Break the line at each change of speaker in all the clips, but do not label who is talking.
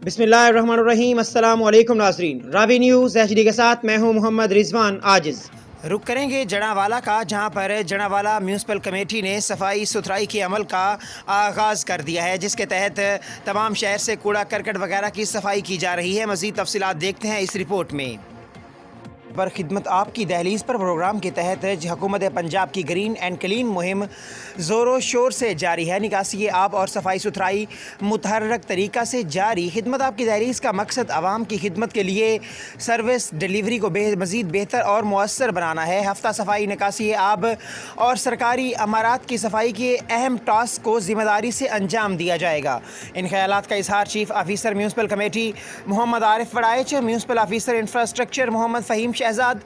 बिस्मिल्लाहिर्रहमानिर्रहीम। अस्सलाम वालेकुम नाज़रीन, रावी न्यूज़ HD के साथ मैं हूं मोहम्मद रिजवान आजिज़। रुक करेंगे जड़ावाला का, जहां पर जड़ावाला म्यूनसिपल कमेटी ने सफाई सुथराई के अमल का आगाज़ कर दिया है, जिसके तहत तमाम शहर से कूड़ा करकट वगैरह की सफाई की जा रही है। मज़ीद तफसीलात देखते हैं इस रिपोर्ट में। पर खिदमत आपकी दहलीज पर प्रोग्राम के तहत हुकूमत पंजाब की ग्रीन एंड क्लीन मुहिम ज़ोरों शोर से जारी है। निकासी आब और सफाई सुथराई मुतहर्रक तरीक़ा से जारी। खिदमत आपकी दहलीज का मकसद आवाम की खिदमत के लिए सर्विस डिलीवरी को मज़ीद बेहतर और मौसर बनाना है। हफ्ता सफाई, निकासी आब और सरकारी अमारात की सफाई के अहम टास्क को ज़िम्मेदारी से अंजाम दिया जाएगा। इन ख्यालात का इजहार chief officer municipal committee Mohammad Arif Waraich, municipal officer infrastructure Mohammad Faheem Shahzad,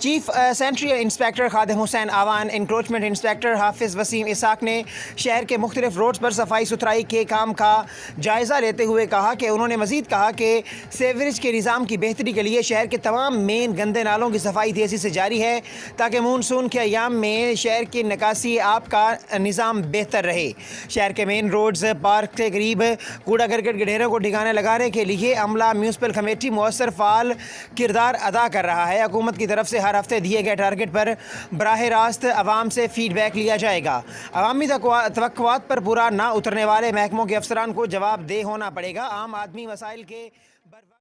chief sanitary inspector Khadim Hussain Awan, encroachment inspector Hafiz Waseem Isaac ने शहर के मुख्तलिफ रोड्स पर सफाई सुथराई के काम का जायज़ा लेते हुए कहा कि उन्होंने मज़ीद कहा कि सीवरेज के निज़ाम की बेहतरी के लिए शहर के तमाम मेन गंदे नालों की सफाई तेज़ी से जारी है, ताकि मानसून के अयाम में शहर की निकासी आप का निज़ाम बेहतर रहे। शहर के मेन रोड्स, पार्क के करीब कूड़ा करकट के ढेरों को ठिकाने लगाने के लिए अमला म्यूनसिपल कमेटी मौसर फ़ाल किरदार अदा कर रहा है। हुकूमत की तरफ से हर हफ्ते दिए गए टारगेट पर बराह रास्त आवाम से फीडबैक लिया जाएगा। अवामी तवक्कुआत पर पूरा ना उतरने वाले महकमों के अफसरान को जवाबदेह होना पड़ेगा। आम आदमी मसाइल के